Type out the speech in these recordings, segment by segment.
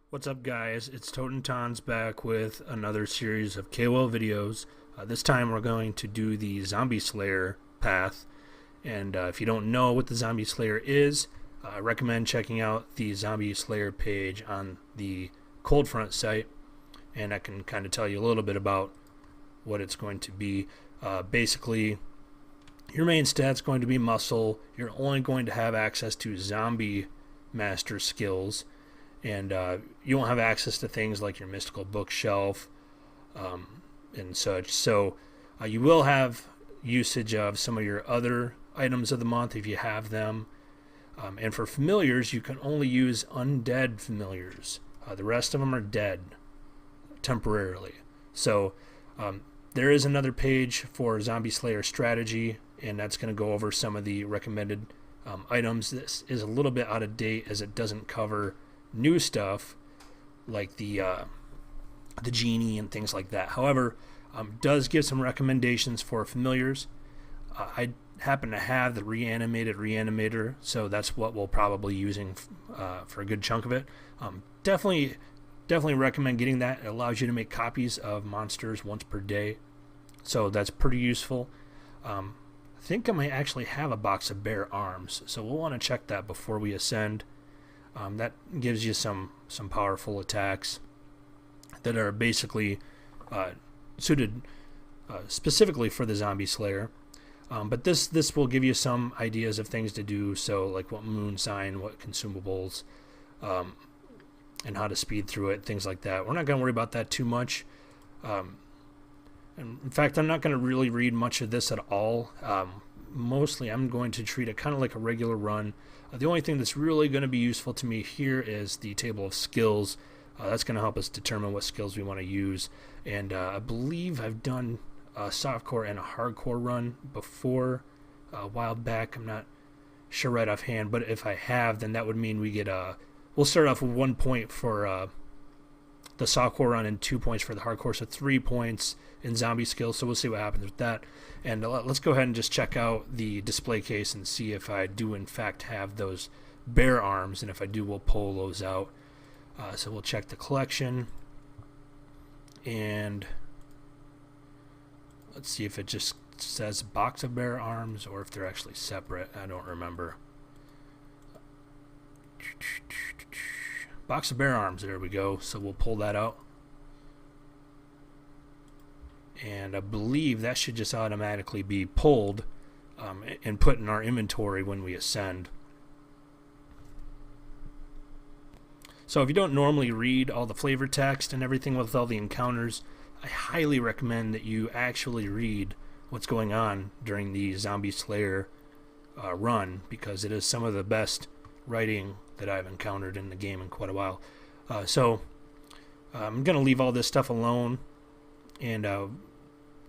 What's up, guys? It's Toten Tons back with another series of KOL videos. This time we're going to do the Zombie Slayer path. And if you don't know what the Zombie Slayer is, I recommend checking out the Zombie Slayer page on the Cold Front site. And I can kind of tell you a little bit about what it's going to be. Basically, your main stat's going to be muscle. You're only going to have access to zombie master skills. And you won't have access to things like your mystical bookshelf and such. So you will have usage of some of your other items of the month if you have them. And for familiars, you can only use undead familiars. The rest of them are dead temporarily. So there is another page for Zombie Slayer strategy, and that's going to go over some of the recommended items. This is a little bit out of date as it doesn't cover new stuff like the genie and things like that. However, does give some recommendations for familiars. I happen to have the reanimated reanimator, so that's what we'll probably be using for a good chunk of it. Definitely recommend getting that. It allows you to make copies of monsters once per day, so that's pretty useful. I think I might actually have a box of bare arms, so we'll want to check that before we ascend. That gives you some powerful attacks that are basically suited specifically for the Zombie Slayer. But this will give you some ideas of things to do, so like what moon sign, what consumables, and how to speed through it, things like that. We're not going to worry about that too much. And in fact, I'm not going to really read much of this at all. Mostly I'm going to treat it kind of like a regular run. The only thing that's really going to be useful to me here is the table of skills. That's going to help us determine what skills we want to use. And I believe I've done a softcore and a hardcore run before a while back. I'm not sure right offhand, but if I have, then that would mean we get we'll start off with 1 point for the softcore run and 2 points for the hardcore, so 3 points in zombie skills. So we'll see what happens with that. And let's go ahead and just check out the display case and see if I do in fact have those bare arms, and if I do, we'll pull those out. So we'll check the collection, and let's see if it just says box of bare arms or if they're actually separate. I don't remember. Box of bare arms, there we go. So we'll pull that out. And I believe that should just automatically be pulled and put in our inventory when we ascend. So if you don't normally read all the flavor text and everything with all the encounters, I highly recommend that you actually read what's going on during the Zombie Slayer run, because it is some of the best writing that I've encountered in the game in quite a while. So I'm going to leave all this stuff alone and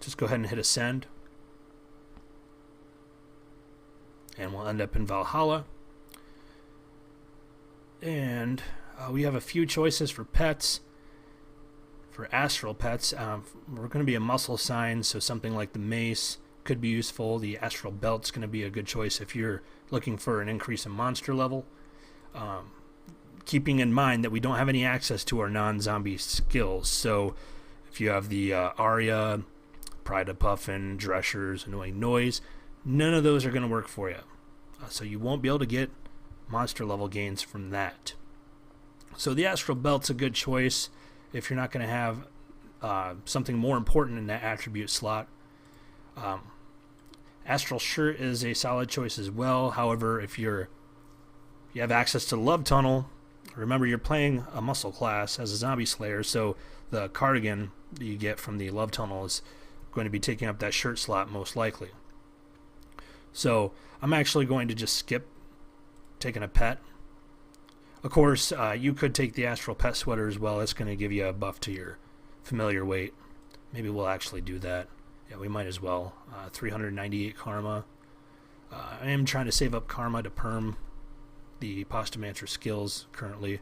just go ahead and hit ascend. And we'll end up in Valhalla. And we have a few choices for pets. For astral pets, we're going to be a muscle sign, so something like the mace could be useful. The astral belt's going to be a good choice if you're looking for an increase in monster level. Keeping in mind that we don't have any access to our non-zombie skills, so if you have the Aria, Pride of Puffin, Drescher's, Annoying Noise, none of those are going to work for you. So you won't be able to get monster level gains from that. So the Astral Belt's a good choice if you're not going to have something more important in that attribute slot. Astral Shirt is a solid choice as well. However, if you have access to Love Tunnel, remember you're playing a muscle class as a Zombie Slayer, so the cardigan that you get from the Love Tunnel is going to be taking up that shirt slot most likely. So I'm actually going to just skip taking a pet. Of course, you could take the Astral Pet Sweater as well. It's going to give you a buff to your familiar weight. Maybe we'll actually do that. Yeah, we might as well. 398 karma. I am trying to save up karma to perm the Postomancer skills currently.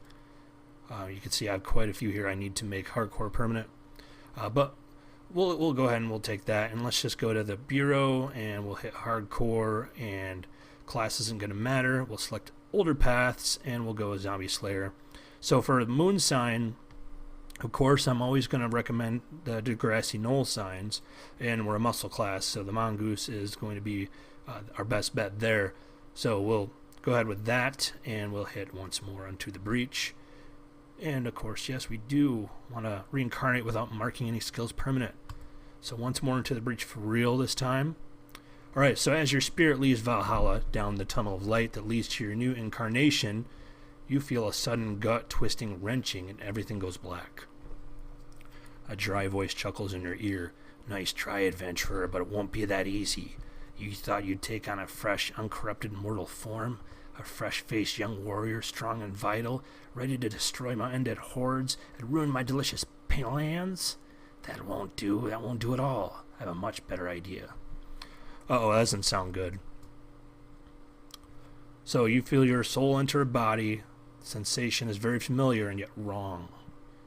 You can see I have quite a few here I need to make hardcore permanent. But we'll go ahead and we'll take that, and let's just go to the bureau and we'll hit hardcore, and class isn't going to matter. We'll select older paths and we'll go with Zombie Slayer. So for the moon sign, of course, I'm always going to recommend the Degrassi Knoll signs, and we're a muscle class, so the mongoose is going to be our best bet there. So we'll go ahead with that, and we'll hit once more onto the breach. And of course, yes, we do want to reincarnate without marking any skills permanent. So once more into the breach for real this time. Alright, so as your spirit leaves Valhalla down the tunnel of light that leads to your new incarnation, you feel a sudden gut-twisting wrenching and everything goes black. A dry voice chuckles in your ear. Nice try, adventurer, but it won't be that easy. You thought you'd take on a fresh, uncorrupted mortal form? A fresh-faced young warrior, strong and vital, ready to destroy my undead hordes and ruin my delicious plans? That won't do at all. I have a much better idea. Uh-oh, that doesn't sound good. So you feel your soul enter a body. Sensation is very familiar and yet wrong.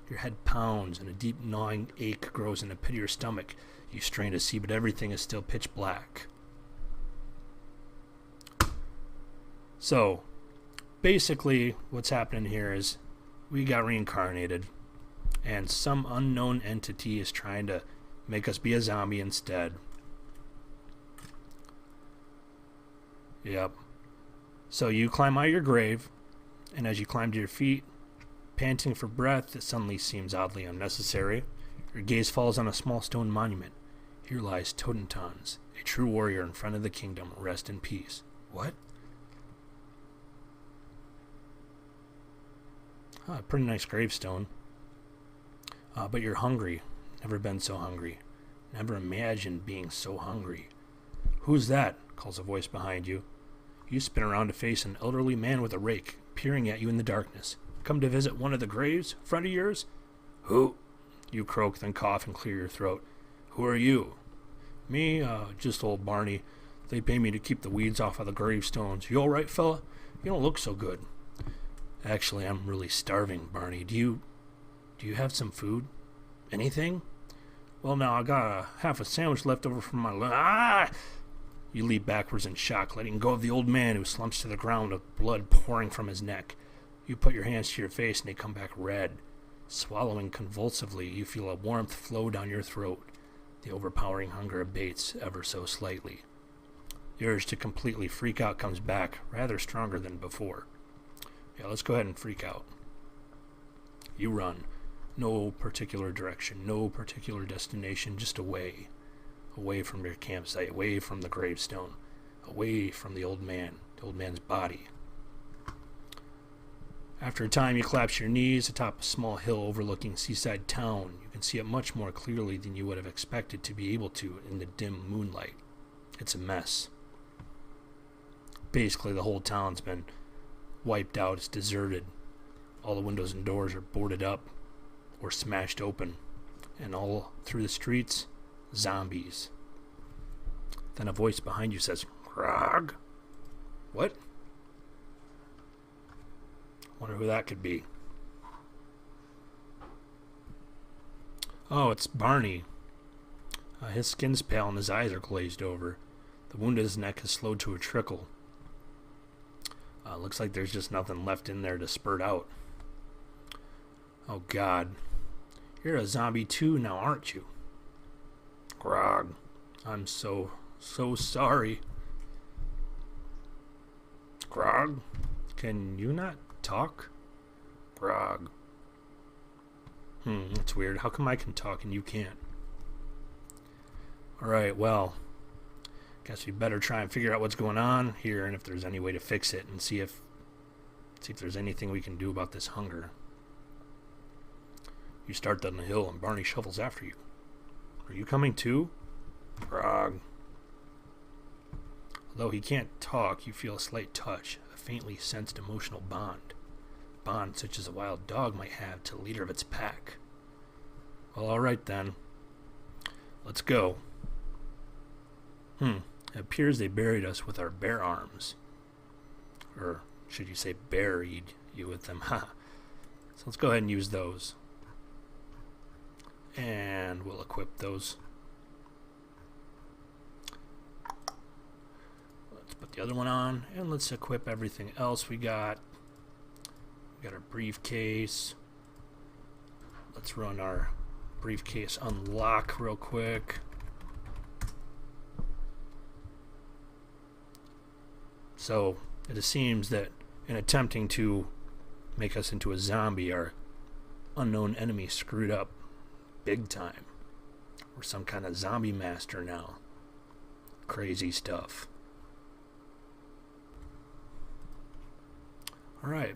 Your head pounds and a deep gnawing ache grows in the pit of your stomach. You strain to see, but everything is still pitch black. So, basically, what's happening here is we got reincarnated, and some unknown entity is trying to make us be a zombie instead. Yep. So you climb out of your grave, and as you climb to your feet, panting for breath, it suddenly seems oddly unnecessary. Your gaze falls on a small stone monument. Here lies Totentanz, a true warrior in front of the kingdom. Rest in peace. What? Pretty nice gravestone. But you're hungry. Never been so hungry. Never imagined being so hungry. Who's that? Calls a voice behind you. You spin around to face an elderly man with a rake, peering at you in the darkness. Come to visit one of the graves? Friend of yours? Who? You croak, then cough and clear your throat. Who are you? Me? Just old Barney. They pay me to keep the weeds off of the gravestones. You all right, fella? You don't look so good. Actually, I'm really starving, Barney. Do you have some food? Anything? Well, now, I got half a sandwich left over from my lunch. You leap backwards in shock, letting go of the old man who slumps to the ground with blood pouring from his neck. You put your hands to your face and they come back red. Swallowing convulsively, you feel a warmth flow down your throat. The overpowering hunger abates ever so slightly. The urge to completely freak out comes back, rather stronger than before. Yeah, let's go ahead and freak out. You run. No particular direction, no particular destination, just away. Away from your campsite, away from the gravestone, away from the old man's body. After a time, you collapse your knees atop a small hill overlooking seaside town. You can see it much more clearly than you would have expected to be able to in the dim moonlight. It's a mess. Basically, the whole town's been wiped out. It's deserted. All the windows and doors are boarded up or smashed open. And all through the streets, zombies. Then a voice behind you says, Grog? What? Wonder who that could be. Oh, it's Barney. His skin's pale and his eyes are glazed over. The wound in his neck has slowed to a trickle. Looks like there's just nothing left in there to spurt out. Oh, God. You're a zombie too now, aren't you? Grog, I'm so sorry. Grog, can you not talk? Grog. That's weird. How come I can talk and you can't? Alright, well, guess we better try and figure out what's going on here and if there's any way to fix it and see if there's anything we can do about this hunger. You start down the hill and Barney shuffles after you. Are you coming too? Grog. Although he can't talk, you feel a slight touch, a faintly sensed emotional bond. Bond such as a wild dog might have to the leader of its pack. Well, alright then. Let's go. It appears they buried us with our bare arms. Or should you say buried you with them? Ha. So let's go ahead and use those. And we'll equip those. Let's put the other one on, and let's equip everything else we got. We got our briefcase. Let's run our briefcase unlock real quick. So it seems that in attempting to make us into a zombie, our unknown enemy screwed up big time. We're some kind of zombie master now. Crazy stuff. Alright.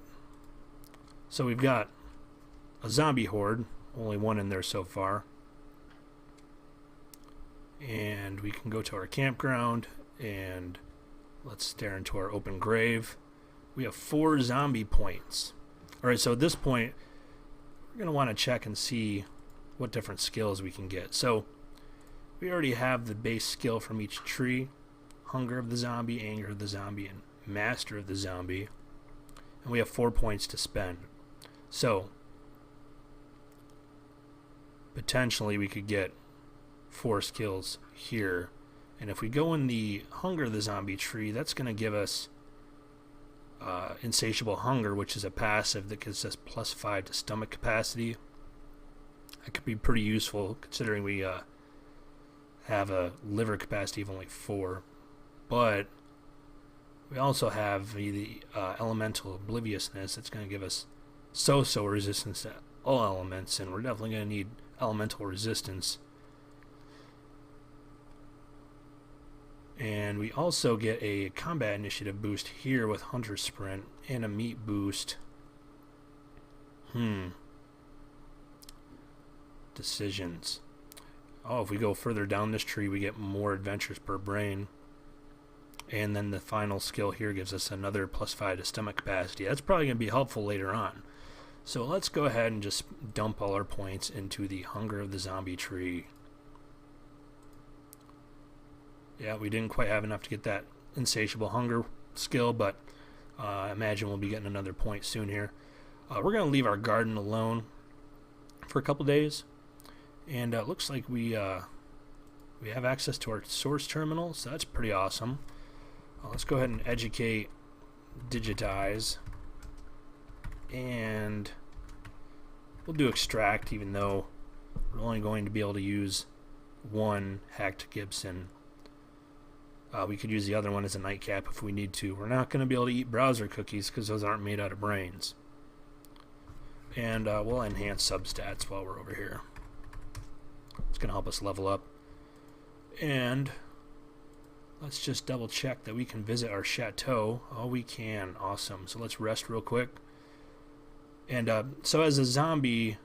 So we've got a zombie horde. Only one in there so far. And we can go to our campground and let's stare into our open grave. We have 4 zombie points. Alright, so at this point, we're going to want to check and see what different skills we can get. So, we already have the base skill from each tree. Hunger of the zombie, anger of the zombie, and master of the zombie. And we have 4 points to spend. So, potentially we could get 4 skills here. And if we go in the hunger of the zombie tree, that's going to give us insatiable hunger, which is a passive that gives us +5 to stomach capacity. That could be pretty useful considering we have a liver capacity of only 4. But we also have the elemental obliviousness. That's going to give us so-so resistance to all elements, and we're definitely going to need elemental resistance. And we also get a combat initiative boost here with Hunter Sprint and a meat boost. Decisions. Oh, if we go further down this tree, we get more adventures per brain. And then the final skill here gives us another +5 to stomach capacity. That's probably going to be helpful later on. So let's go ahead and just dump all our points into the hunger of the zombie tree. Yeah, we didn't quite have enough to get that insatiable hunger skill, but I imagine we'll be getting another point soon here. We're going to leave our garden alone for a couple days. And it looks like we have access to our source terminal, so that's pretty awesome. Let's go ahead and educate, digitize, and we'll do extract, even though we're only going to be able to use one hacked Gibson. We could use the other one as a nightcap if we need to. We're not going to be able to eat browser cookies because those aren't made out of brains. And we'll enhance substats while we're over here. It's going to help us level up. And let's just double check that we can visit our chateau. Oh, we can. Awesome. So let's rest real quick. And so as a zombie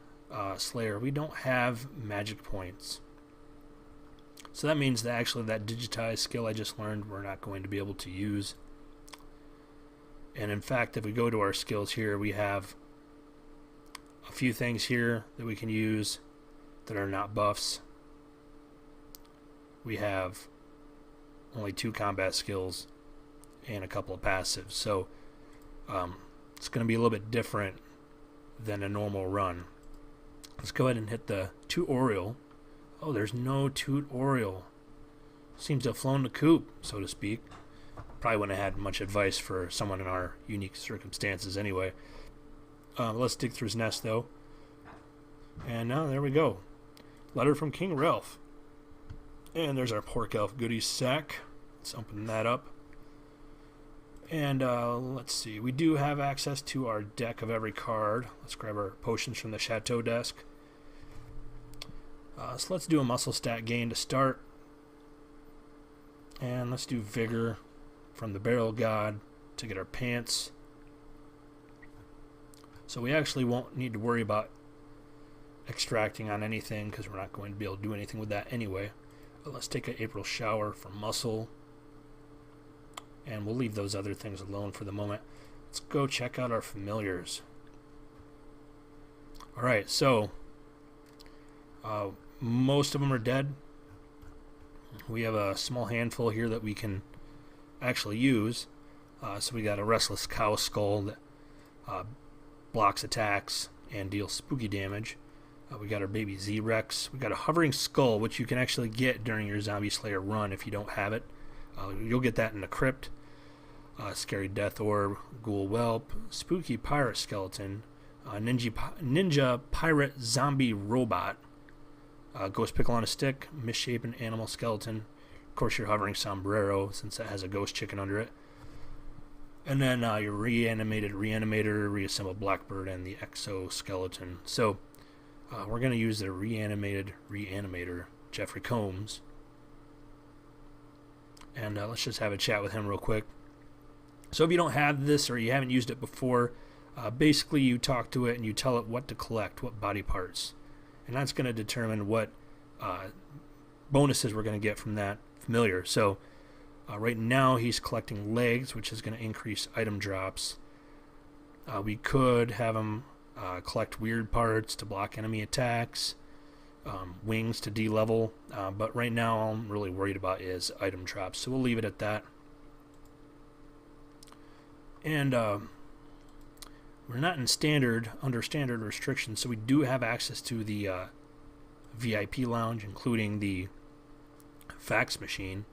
slayer, we don't have magic points. So that means that actually that digitize skill I just learned we're not going to be able to use. And in fact, if we go to our skills here, we have a few things here that we can use that are not buffs. We have only 2 combat skills and a couple of passives. So it's going to be a little bit different than a normal run. Let's go ahead and hit the tutorial. Oh, there's no tutorial. Seems to have flown the coop, so to speak. Probably wouldn't have had much advice for someone in our unique circumstances anyway. Let's dig through his nest, though. And now, there we go. Letter from King Ralph. And there's our pork elf goodies sack. Let's open that up. And let's see. We do have access to our deck of every card. Let's grab our potions from the chateau desk. So let's do a muscle stat gain to start. And let's do vigor from the barrel god to get our pants. So we actually won't need to worry about extracting on anything because we're not going to be able to do anything with that anyway. But let's take an April shower for muscle. And we'll leave those other things alone for the moment. Let's go check out our familiars. Alright, so most of them are dead. We have a small handful here that we can actually use. So we got a restless cow skull that blocks attacks and deals spooky damage. We got our baby Z-Rex. We got a hovering skull, which you can actually get during your Zombie Slayer run if you don't have it. You'll get that in the crypt. Scary Death Orb, Ghoul Whelp, Spooky Pirate Skeleton, Ninja Pirate Zombie Robot, Ghost Pickle on a Stick, Misshapen Animal Skeleton. Of course, your Hovering Sombrero, since it has a Ghost Chicken under it. And then your Reanimated Reanimator, Reassembled Blackbird, and the Exoskeleton. So we're going to use the Reanimated Reanimator, Jeffrey Combs. And let's just have a chat with him real quick. So if you don't have this or you haven't used it before, basically you talk to it and you tell it what to collect, what body parts. And that's going to determine what bonuses we're going to get from that familiar. So right now he's collecting legs, which is going to increase item drops. We could have him collect weird parts to block enemy attacks, wings to D-level, but right now all I'm really worried about is item drops, so we'll leave it at that. And we're not in under standard restrictions, so we do have access to the VIP lounge, including the fax machine.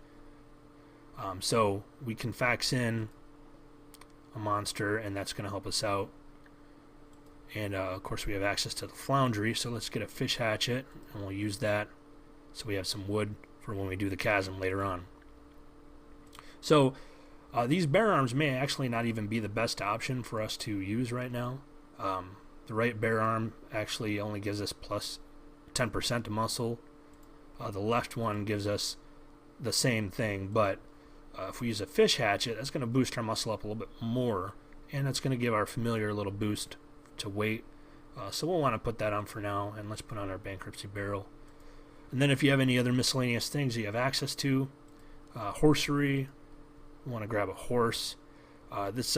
So we can fax in a monster, and that's going to help us out. And of course we have access to the foundry, so let's get a fish hatchet, and we'll use that so we have some wood for when we do the chasm later on. So these bear arms may actually not even be the best option for us to use right now. The right bear arm actually only gives us plus 10% to muscle. The left one gives us the same thing, but if we use a fish hatchet, that's going to boost our muscle up a little bit more, and that's going to give our familiar a little boost to weight. So we'll want to put that on for now, and let's put on our bankruptcy barrel. And then if you have any other miscellaneous things you have access to, horsery, you want to grab a horse. This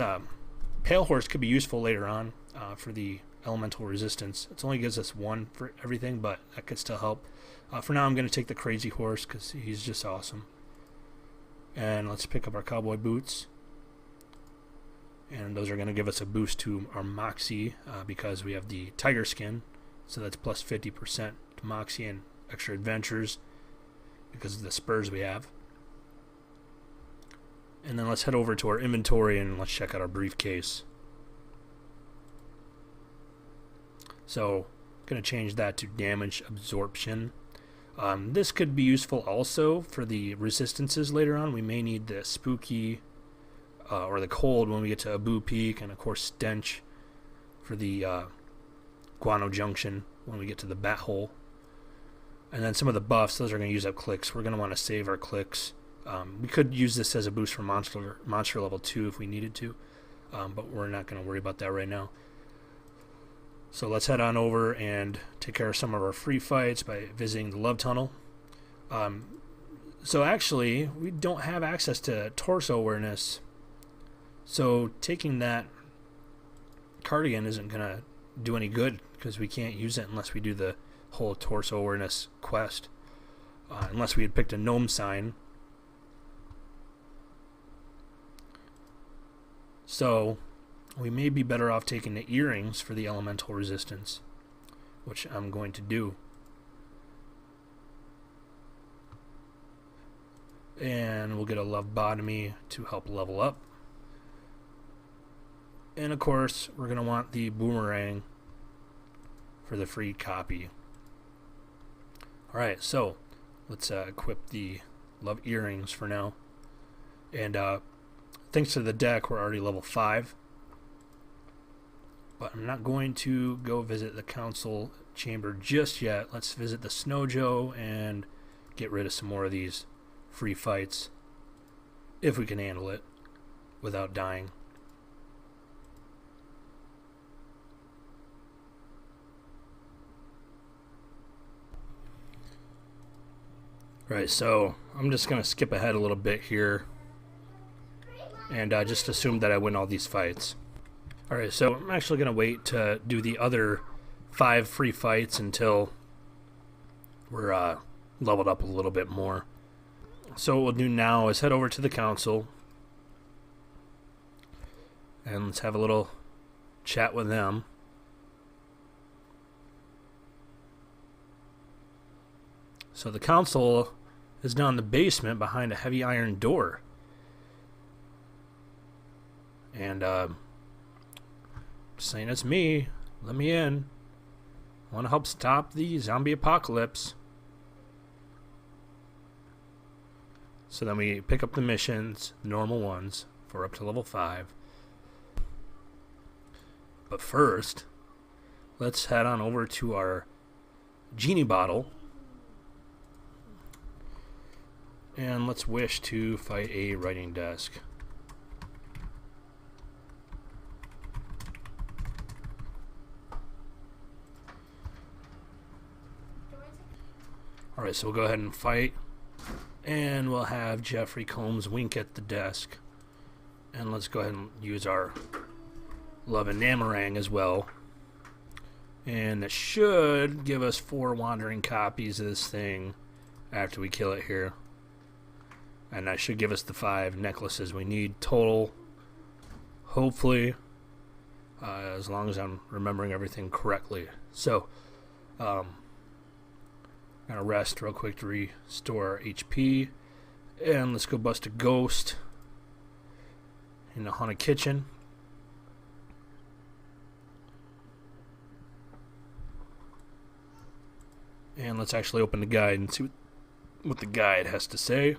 pale horse could be useful later on for the elemental resistance. It only gives us one for everything, but that could still help. For now I'm going to take the crazy horse because he's just awesome. And let's pick up our cowboy boots. And those are going to give us a boost to our Moxie because we have the tiger skin. So that's plus 50% to Moxie and extra adventures because of the spurs we have. And then let's head over to our inventory and let's check out our briefcase. So going to change that to damage absorption. This could be useful also for the resistances later on. We may need the spooky or the cold when we get to Abu Peak, and of course stench for the Guano Junction when we get to the Bat Hole. And then some of the buffs, those are going to use up clicks. We're going to want to save our clicks. We could use this as a boost for monster level 2 if we needed to, but we're not going to worry about that right now. So let's head on over and take care of some of our free fights by visiting the Love Tunnel. So actually, we don't have access to torso awareness. So taking that cardigan isn't going to do any good because we can't use it unless we do the whole torso awareness quest. Unless we had picked a gnome sign. So we may be better off taking the earrings for the elemental resistance, which I'm going to do. And we'll get a lobotomy to help level up. And of course, we're going to want the boomerang for the free copy. Alright, so let's equip the love earrings for now. And thanks to the deck, we're already level 5. But I'm not going to go visit the council chamber just yet. Let's visit the Snow Joe and get rid of some more of these free fights, if we can handle it without dying. Right, so I'm just going to skip ahead a little bit here and just assume that I win all these fights. Alright, so I'm actually going to wait to do the other 5 free fights until we're leveled up a little bit more. So what we'll do now is head over to the council and let's have a little chat with them. So the council is down in the basement behind a heavy iron door. And saying it's me, let me in. I want to help stop the zombie apocalypse. So then we pick up the missions, normal ones, for up to level 5. But first, let's head on over to our genie bottle. And let's wish to fight a writing desk. Alright, so we'll go ahead and fight. And we'll have Jeffrey Combs wink at the desk. And let's go ahead and use our Love and Namarang as well. And that should give us 4 wandering copies of this thing after we kill it here. And that should give us the 5 necklaces we need total. Hopefully. As long as I'm remembering everything correctly. So, gonna rest real quick to restore our HP. And let's go bust a ghost in the haunted kitchen. And let's actually open the guide and see what the guide has to say.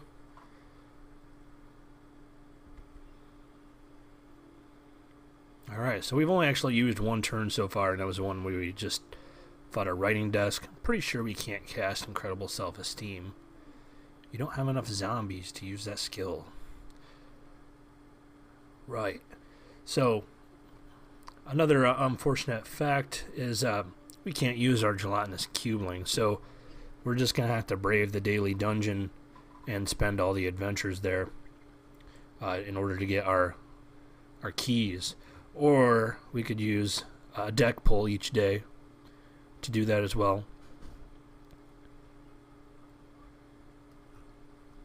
Alright, so we've only actually used 1 turn so far, and that was the one where we just fought a writing desk. I'm pretty sure we can't cast Incredible Self-Esteem. You don't have enough zombies to use that skill. Right. So, another unfortunate fact is we can't use our gelatinous cubeling, so we're just going to have to brave the daily dungeon and spend all the adventures there in order to get our keys. Or we could use a deck pull each day to do that as well.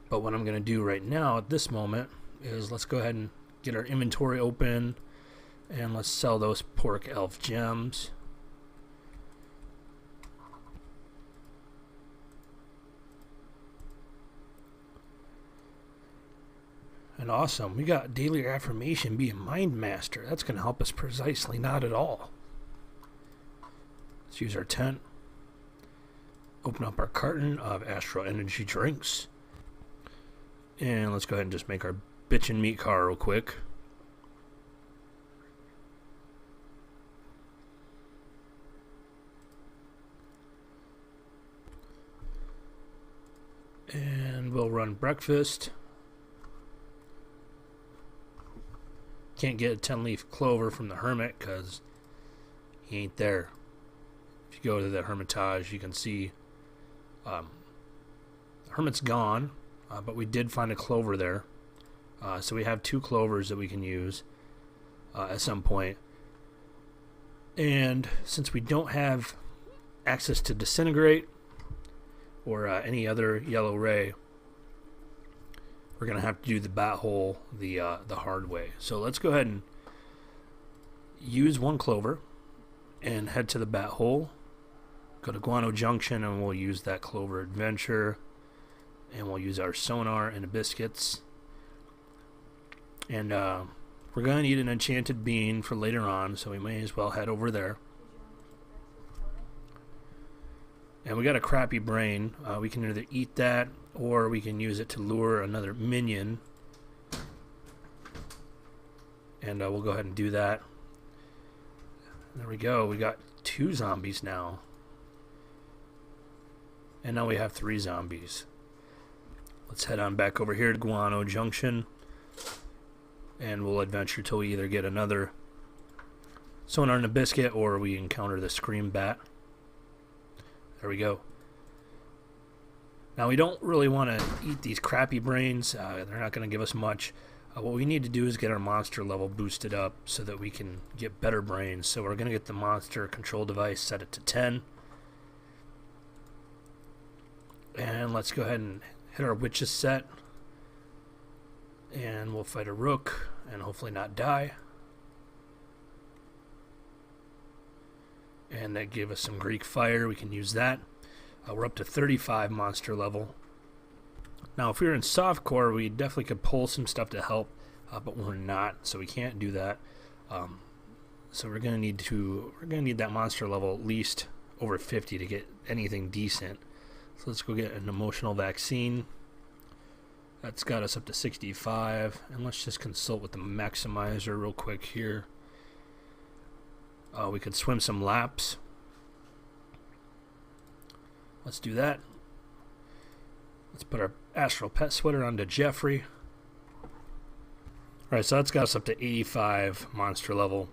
But what I'm going to do right now at this moment is let's go ahead and get our inventory open and let's sell those pork elf gems. And awesome, we got daily affirmation, be a mind master. That's going to help us precisely not at all. Let's use our tent. Open up our carton of Astral Energy drinks. And let's go ahead and just make our bitchin' meat car real quick. And we'll run breakfast. Can't get a 10-leaf clover from the hermit because he ain't there. If you go to the Hermitage, you can see the hermit's gone, but we did find a clover there. So we have 2 clovers that we can use at some point. And since we don't have access to disintegrate or any other yellow ray, we're going to have to do the bat hole the hard way. So let's go ahead and use 1 clover and head to the bat hole. Go to Guano Junction and we'll use that clover adventure. And we'll use our sonar and the biscuits. And we're going to need an enchanted bean for later on, so we may as well head over there. And we got a crappy brain. We can either eat that or we can use it to lure another minion. And we'll go ahead and do that. There we go. We got 2 zombies now. And now we have 3 zombies. Let's head on back over here to Guano Junction. And we'll adventure till we either get another sonar and a biscuit or we encounter the scream bat. There we go. Now we don't really want to eat these crappy brains. They're not going to give us much. What we need to do is get our monster level boosted up so that we can get better brains. So we're going to get the monster control device, set it to 10. And let's go ahead and hit our witches set. And we'll fight a rook and hopefully not die. And that gave us some Greek fire. We can use that. We're up to 35 monster level. Now, if we were in softcore, we definitely could pull some stuff to help but we're not, so we can't do that. So we're gonna need that monster level at least over 50 to get anything decent. So let's go get an emotional vaccine. That's got us up to 65, and let's just consult with the maximizer real quick here. We could swim some laps. Let's do that. Let's put our astral pet sweater onto Jeffrey. Alright, so that's got us up to 85 monster level.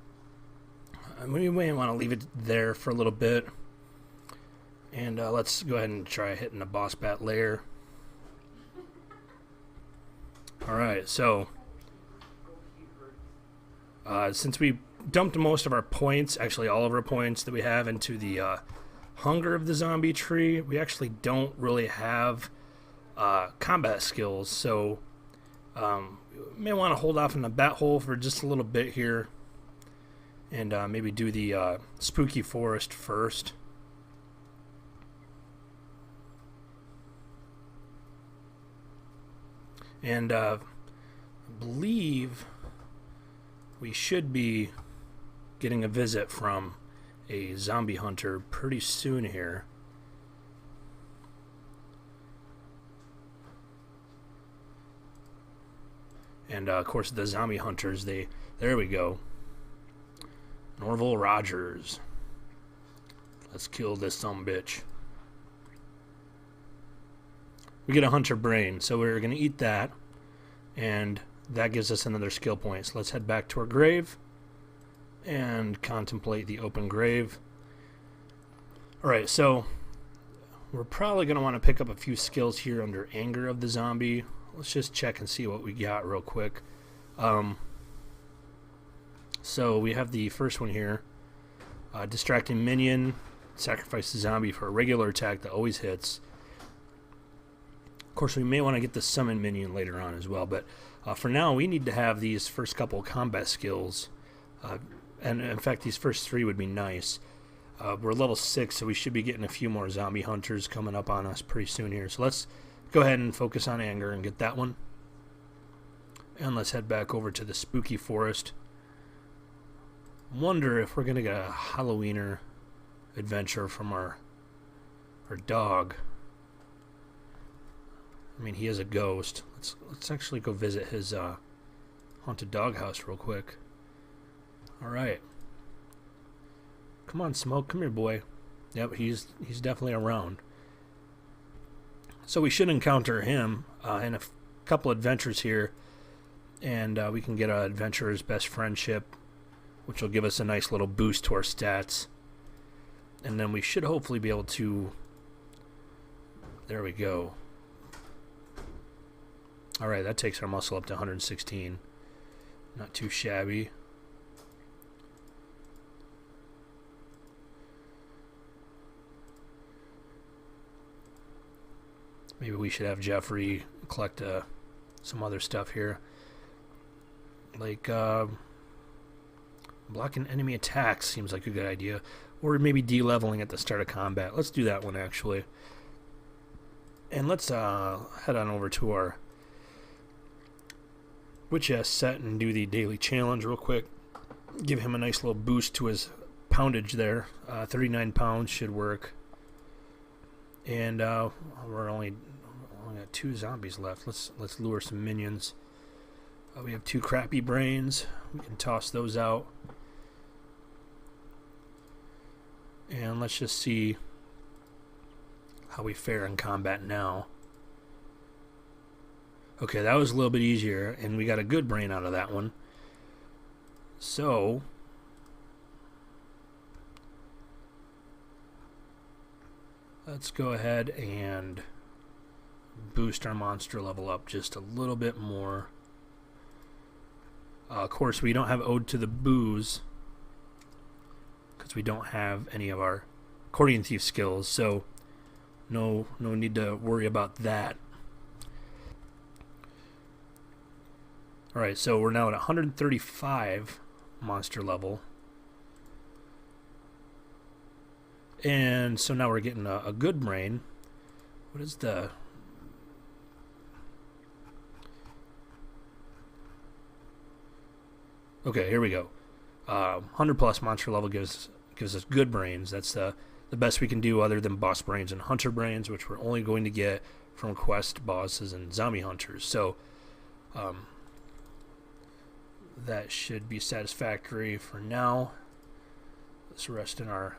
We may want to leave it there for a little bit. And let's go ahead and try hitting the boss bat layer. Alright, so since we dumped most of our points, actually all of our points that we have, into the hunger of the zombie tree, we actually don't really have combat skills, so we may want to hold off in the bat hole for just a little bit here, and maybe do the spooky forest first. And I believe we should be getting a visit from a zombie hunter pretty soon here. And of course the zombie hunters, there we go. Norval Rogers. Let's kill this sumbitch. We get a hunter brain, so we're going to eat that, and that gives us another skill point. So let's head back to our grave and contemplate the open grave. Alright, so we're probably going to want to pick up a few skills here under anger of the zombie. Let's just check and see what we got real quick. So we have the first one here. Distracting minion. Sacrifice the zombie for a regular attack that always hits. Of course, we may want to get the summon minion later on as well, but for now we need to have these first couple combat skills. And in fact, these first three would be nice. We're level 6, so we should be getting a few more zombie hunters coming up on us pretty soon here. So let's go ahead and focus on anger and get that one. And let's head back over to the spooky forest. Wonder if we're going to get a Halloweener adventure from our dog. I mean, he is a ghost. Let's actually go visit his haunted doghouse real quick. Alright. Come on, Smoke. Come here, boy. Yep, he's definitely around. So we should encounter him in a couple adventures here. And we can get an adventurer's best friendship, which will give us a nice little boost to our stats. And then we should hopefully be able to... There we go. Alright, that takes our muscle up to 116. Not too shabby. Maybe we should have Jeffrey collect some other stuff here. Like, blocking enemy attacks seems like a good idea. Or maybe de-leveling at the start of combat. Let's do that one, actually. And let's head on over to our Witch set and do the daily challenge real quick. Give him a nice little boost to his poundage there. 39 pounds should work. And we're only got 2 zombies left. Let's lure some minions. We have 2 crappy brains. We can toss those out. And let's just see how we fare in combat now. Okay, that was a little bit easier, and we got a good brain out of that one. So let's go ahead and boost our monster level up just a little bit more. Of course, we don't have Ode to the Booze because we don't have any of our accordion thief skills, so no need to worry about that. Alright, so we're now at 135 monster level. And so now we're getting a good brain. What is the... Okay, here we go. 100 plus monster level gives us good brains. That's the best we can do other than boss brains and hunter brains, which we're only going to get from quest bosses and zombie hunters. So that should be satisfactory for now. Let's rest in our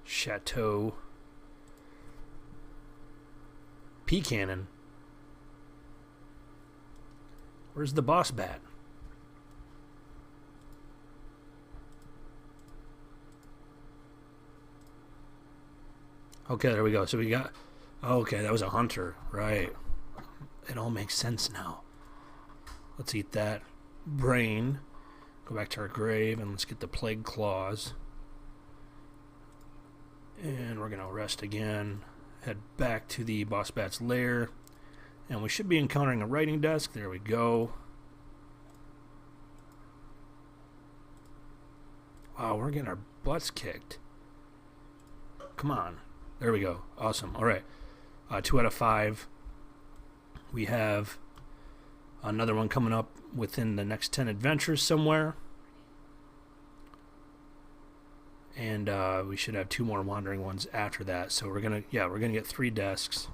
chateau. Pea cannon. Where's the boss bat? Okay, there we go. So we got... Okay, that was a hunter. Right. It all makes sense now. Let's eat that brain. Go back to our grave and let's get the plague claws. And we're going to rest again. Head back to the boss bat's lair. And we should be encountering a writing desk. There we go. Wow, we're getting our butts kicked. Come on. There we go. Awesome. All right. 2 out of 5. We have another one coming up within the next 10 adventures somewhere. And we should have 2 more wandering ones after that. So we're gonna get 3 desks.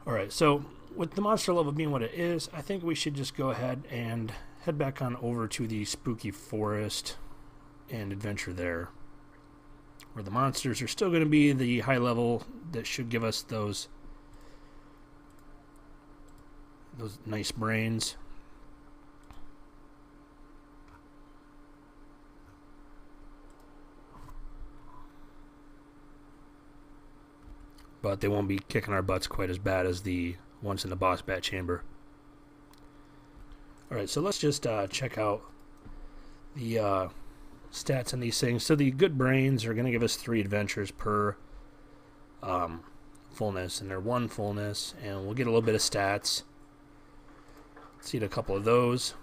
All right. So with the monster level being what it is, I think we should just go ahead and head back on over to the spooky forest and adventure there, where the monsters are still going to be the high level that should give us those nice brains. But they won't be kicking our butts quite as bad as the ones in the boss bat chamber. Alright, so let's just check out the stats on these things. So the good brains are going to give us 3 adventures per fullness, and they're 1 fullness, and we'll get a little bit of stats. Let's eat a couple of those.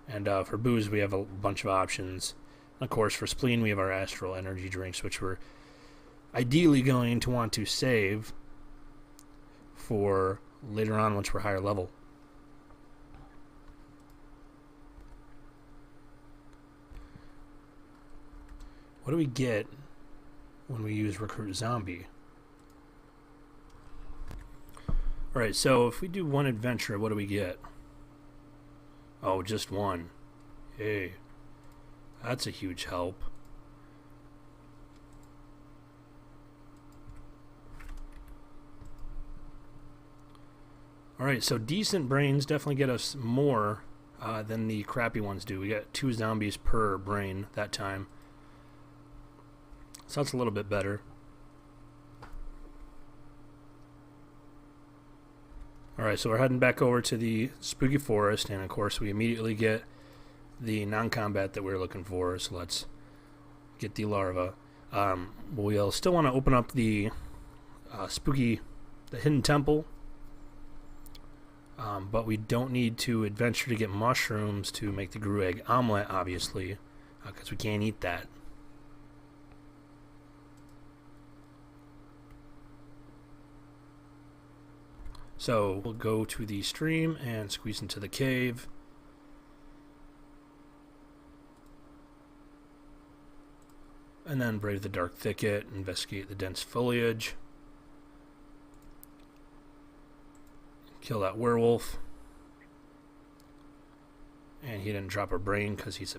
And for booze, we have a bunch of options. And of course, for spleen, we have our astral energy drinks, which we're ideally going to want to save for later on once we're higher level. What do we get when we use Recruit Zombie? Alright, so if we do 1 adventure, what do we get? Oh, just 1. Hey, that's a huge help. Alright, so decent brains definitely get us more than the crappy ones do. We got 2 zombies per brain that time. So that's a little bit better. Alright, so we're heading back over to the spooky forest, and of course we immediately get the non-combat that we're looking for. So let's get the larva. We'll still want to open up the the hidden temple. But we don't need to adventure to get mushrooms to make the Gru egg omelet, obviously, because we can't eat that. So we'll go to the stream and squeeze into the cave. And then brave the dark thicket, investigate the dense foliage. Kill that werewolf. And he didn't drop a brain because he's a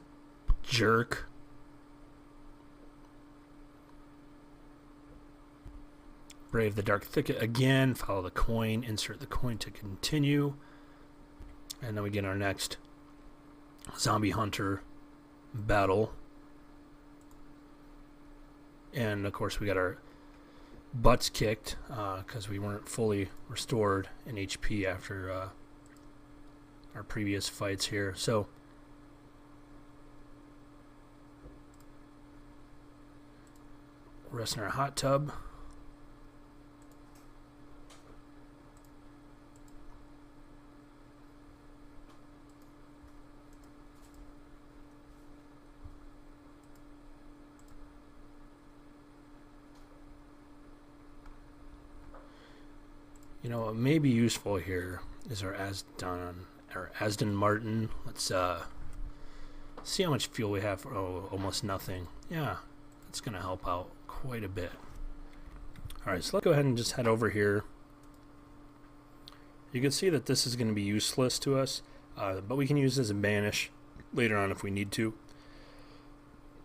jerk. Brave the dark thicket again. Follow the coin. Insert the coin to continue. And then we get our next zombie hunter battle. And of course we got our butts kicked because we weren't fully restored in HP after our previous fights here. So rest in our hot tub. You know what may be useful here is our Aston Martin. Let's see how much fuel we have. Oh, almost nothing. Yeah, that's gonna help out quite a bit. Alright, so let's go ahead and just head over here. You can see that this is going to be useless to us, but we can use this as a banish later on if we need to.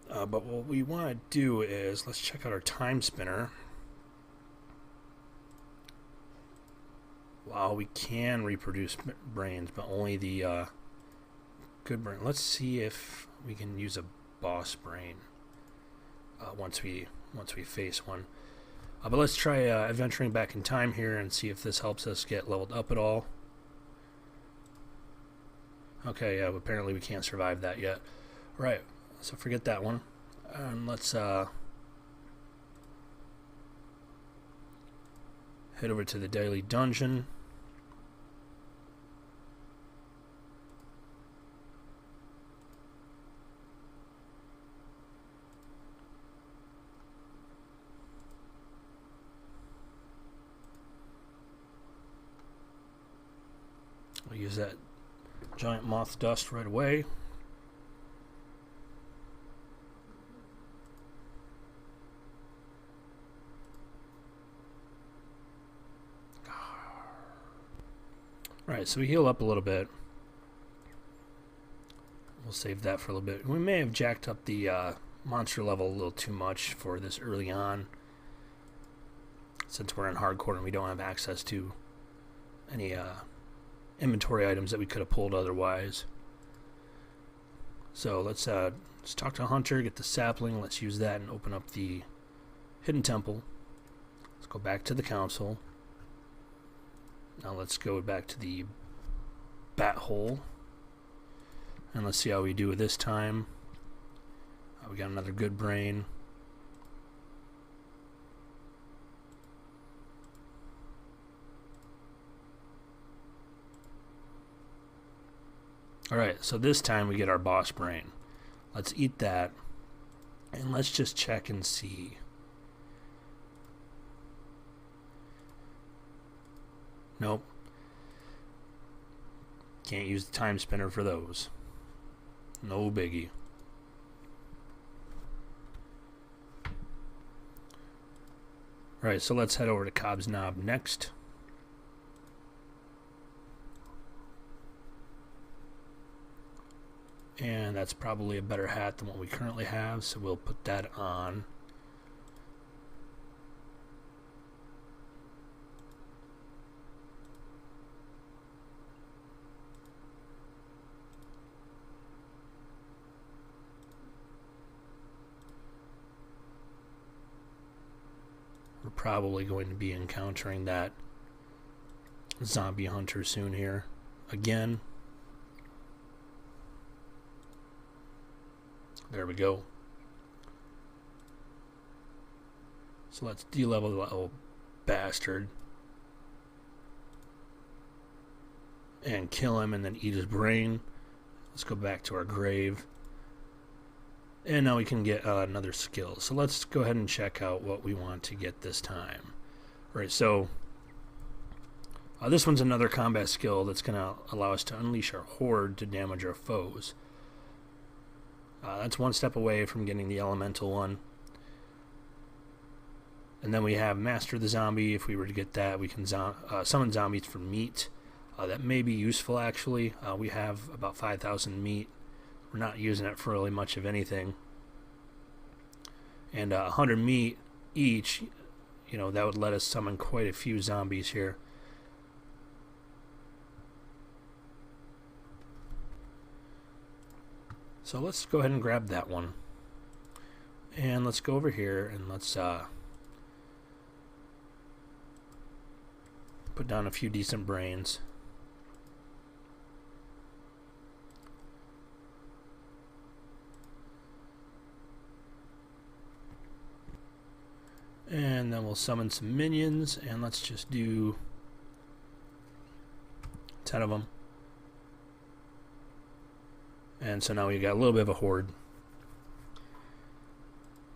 But what we want to do is, let's check out our time spinner. Wow, we can reproduce brains, but only the good brain. Let's see if we can use a boss brain once we face one. But let's try adventuring back in time here and see if this helps us get leveled up at all. Okay, yeah, apparently we can't survive that yet. Right, so forget that one. And let's head over to the daily dungeon. We'll use that giant moth dust right away. Alright, so we heal up a little bit. We'll save that for a little bit. We may have jacked up the monster level a little too much for this early on, since we're in hardcore and we don't have access to any inventory items that we could have pulled otherwise. So let's talk to Hunter, get the sapling. Let's use that and open up the hidden temple. Let's go back to the council. Now let's go back to the bat hole, and let's see how we do this time. We got another good brain. Alright, so this time we get our boss brain. Let's eat that, and let's just check and see. Nope. Can't use the time spinner for those. No biggie. Alright, so let's head over to Cobb's Knob next. And that's probably a better hat than what we currently have, so we'll put that on. We're probably going to be encountering that zombie hunter soon here again. There we go. So let's de-level the little bastard and kill him and then eat his brain. Let's go back to our grave. And now we can get another skill. So let's go ahead and check out what we want to get this time. Alright, so this one's another combat skill that's going to allow us to unleash our horde to damage our foes. That's one step away from getting the elemental one. And then we have Master the Zombie. If we were to get that, we can summon zombies for meat. That may be useful, actually. We have about 5,000 meat. We're not using it for really much of anything. And 100 meat each, you know, that would let us summon quite a few zombies here. So let's go ahead and grab that one. And let's go over here and let's put down a few decent brains. And then we'll summon some minions, and let's just do 10 of them. And so now we got a little bit of a horde.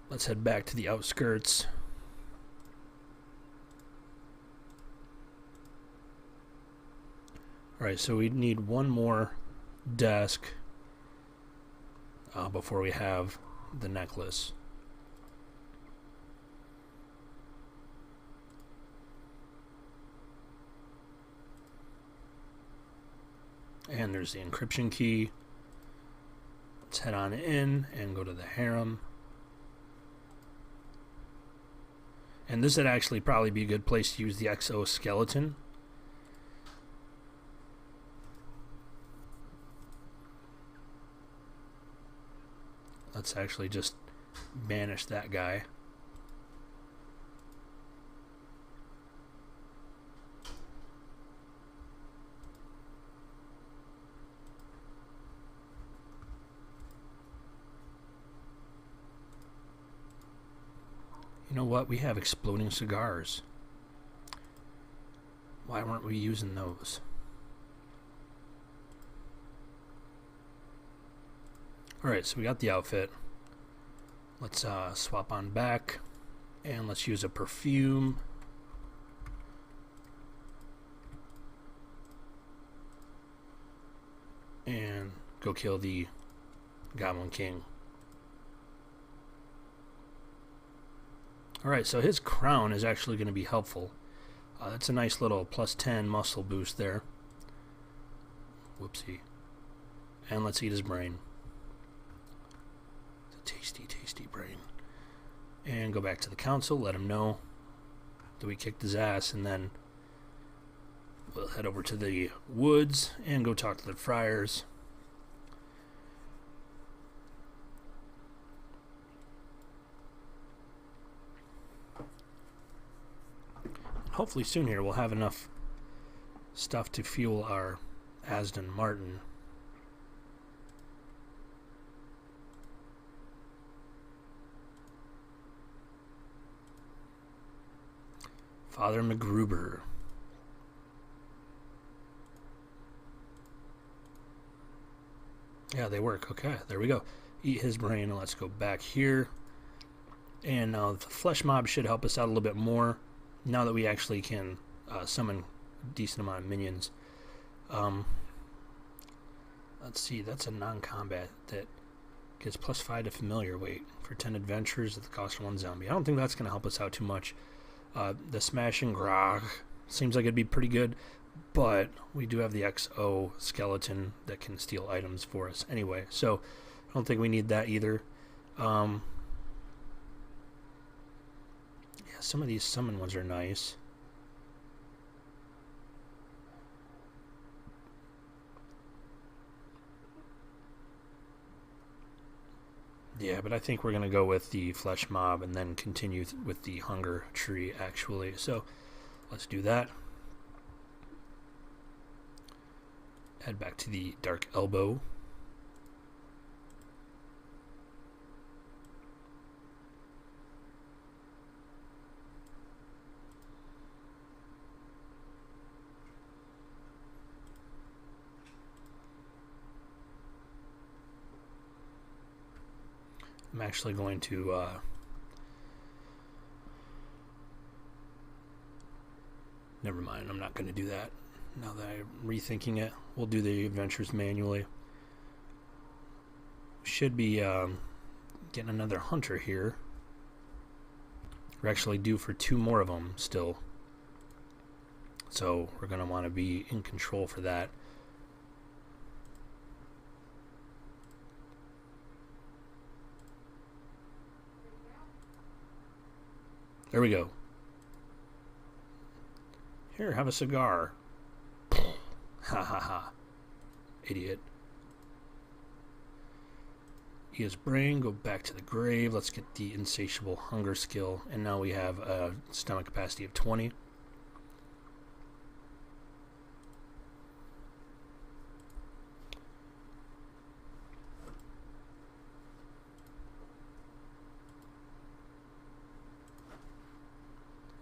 Let's head back to the outskirts. Alright, so we need one more desk before we have the necklace. And there's the encryption key. Let's head on in and go to the harem. And this would actually probably be a good place to use the exoskeleton. Let's actually just banish that guy. You know what? We have exploding cigars. Why weren't we using those? Alright, so we got the outfit. Let's swap on back. And let's use a perfume. And go kill the Goblin King. Alright, so his crown is actually going to be helpful. That's a nice little plus 10 muscle boost there. Whoopsie. And let's eat his brain. It's a tasty, tasty brain. And go back to the council, let him know that we kicked his ass, and then we'll head over to the woods and go talk to the friars. Hopefully soon here we'll have enough stuff to fuel our Aston Martin. Father McGruber. Yeah, they work. Okay, there we go. Eat his brain. Let's go back here. And now the flesh mob should help us out a little bit more. Now that we actually can summon a decent amount of minions. Let's see, that's a non-combat that gets plus 5 to familiar weight for 10 adventures at the cost of 1 zombie. I don't think that's going to help us out too much. The Smash and Grog seems like it'd be pretty good, but we do have the XO skeleton that can steal items for us anyway, so I don't think we need that either. Some of these summon ones are nice. Yeah, but I think we're going to go with the flesh mob and then continue with the hunger tree, actually. So let's do that. Head back to the Dark Elbow. I'm actually going to never mind, I'm not going to do that. Now that I'm rethinking it, we'll do the adventures manually. Should be getting another hunter here. We're actually due for 2 more of them still. So we're going to want to be in control for that. There we go. Here, have a cigar. Ha ha ha. Idiot. Eat his brain, go back to the grave. Let's get the insatiable hunger skill. And now we have a stomach capacity of 20.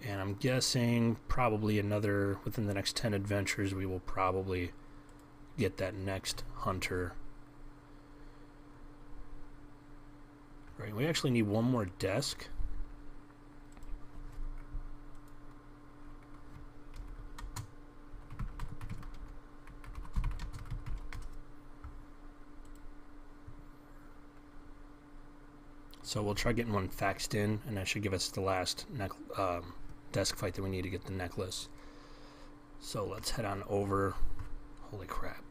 And I'm guessing probably another, within the next 10 adventures, we will probably get that next hunter. Right, we actually need 1 more desk. So we'll try getting one faxed in, and that should give us the last desk fight that we need to get the necklace. So let's head on over. Holy crap.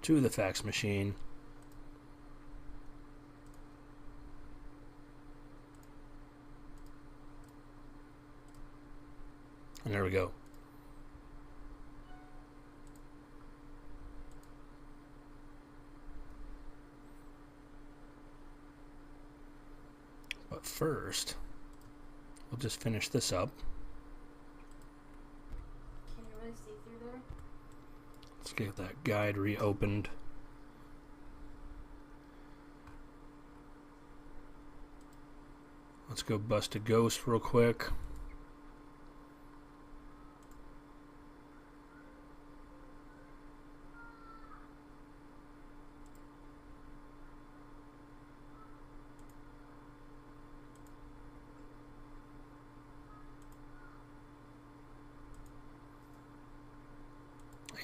To the fax machine. And there we go. But first, we'll just finish this up. Can you really see through there? Let's get that guide reopened. Let's go bust a ghost real quick.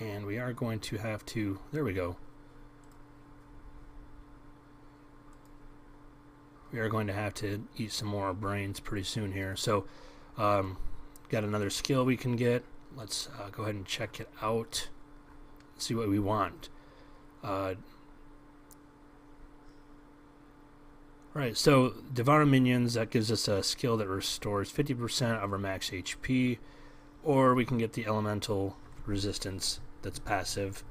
And we are going to have to, there we go. We are going to have to eat some more brains pretty soon here. So, got another skill we can get. Let's go ahead and check it out. See what we want. Right, so Devour Minions, that gives us a skill that restores 50% of our max HP. Or we can get the Elemental Resistance that's passive.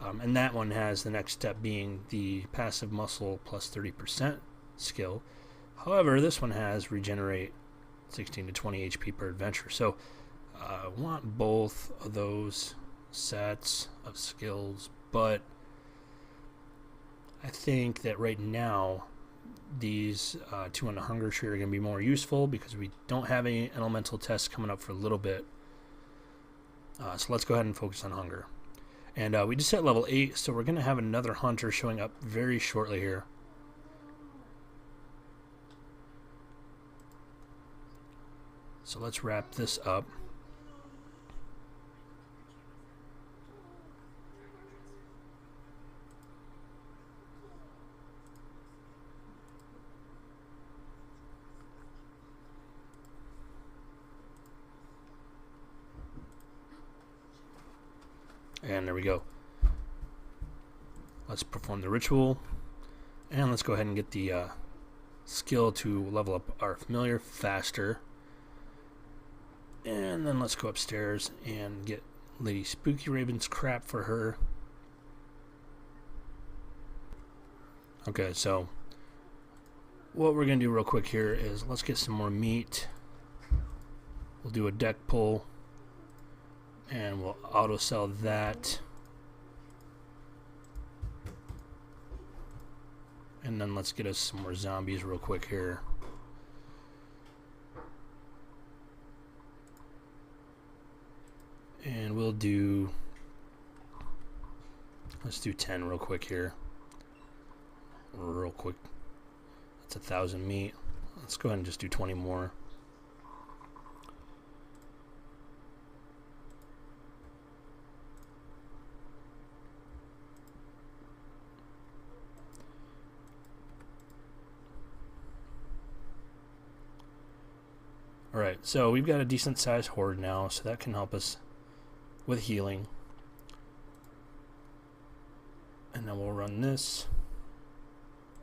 And that one has the next step being the passive muscle plus 30% skill. However, this one has regenerate 16 to 20 HP per adventure. So I want both of those sets of skills, but I think that right now these two on the hunger tree are going to be more useful because we don't have any elemental tests coming up for a little bit. So let's go ahead and focus on hunger. And we just hit level 8, so we're going to have another hunter showing up very shortly here. So let's wrap this up. And there we go. Let's perform the ritual. And let's go ahead and get the skill to level up our familiar faster. And then let's go upstairs and get Lady Spooky Raven's crap for her. Okay, so what we're going to do real quick here is let's get some more meat. We'll do a deck pull. And we'll auto sell that. And then let's get us some more zombies real quick here. And we'll do, let's do 10 real quick here. Real quick. That's 1,000 meat. Let's go ahead and just do 20 more. Alright, so we've got a decent sized horde now, so that can help us with healing. And then we'll run this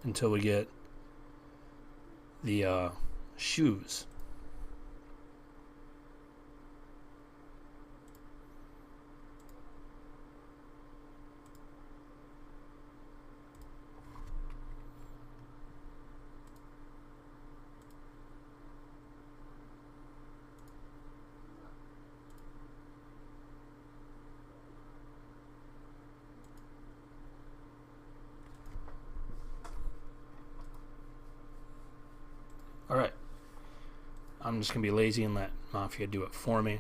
until we get the shoes. Alright, I'm just going to be lazy and let Mafia do it for me.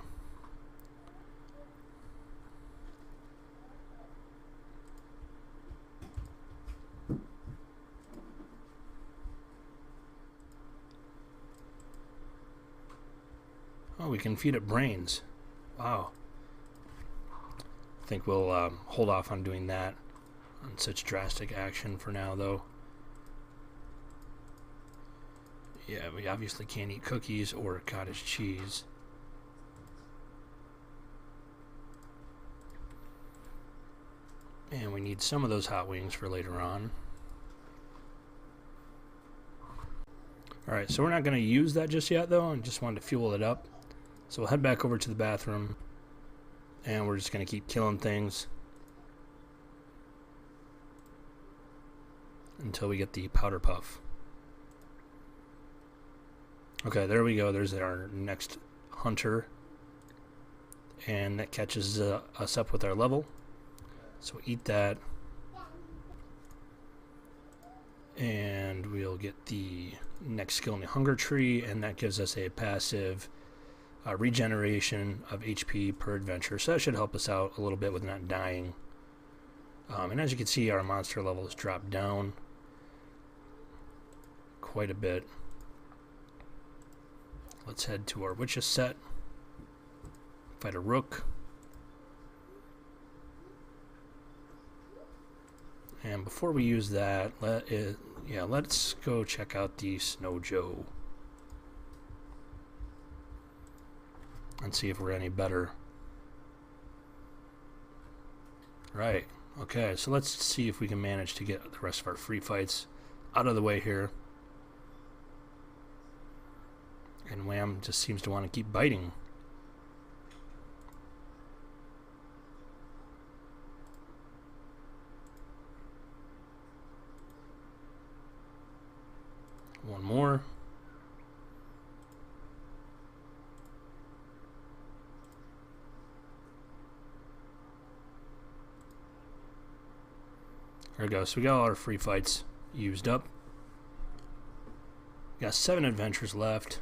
Oh, we can feed it brains. Wow. I think we'll hold off on doing that. on such drastic action for now, though. Yeah, we obviously can't eat cookies or cottage cheese. And we need some of those hot wings for later on. Alright, so we're not going to use that just yet, though. I just wanted to fuel it up. So we'll head back over to the bathroom. And we're just going to keep killing things until we get the powder puff. Okay, there we go. There's our next hunter. And that catches us up with our level. So eat that. And we'll get the next skill in the hunger tree, and that gives us a passive regeneration of HP per adventure. So that should help us out a little bit with not dying. And as you can see, our monster level has dropped down quite a bit. Let's head to our witches set. Fight a rook. And before we use that, let's go check out the Snow Joe and see if we're any better. Right. Okay, so let's see if we can manage to get the rest of our free fights out of the way here. And Wham just seems to want to keep biting. One more. There we go. So we got all our free fights used up. We got 7 adventures left.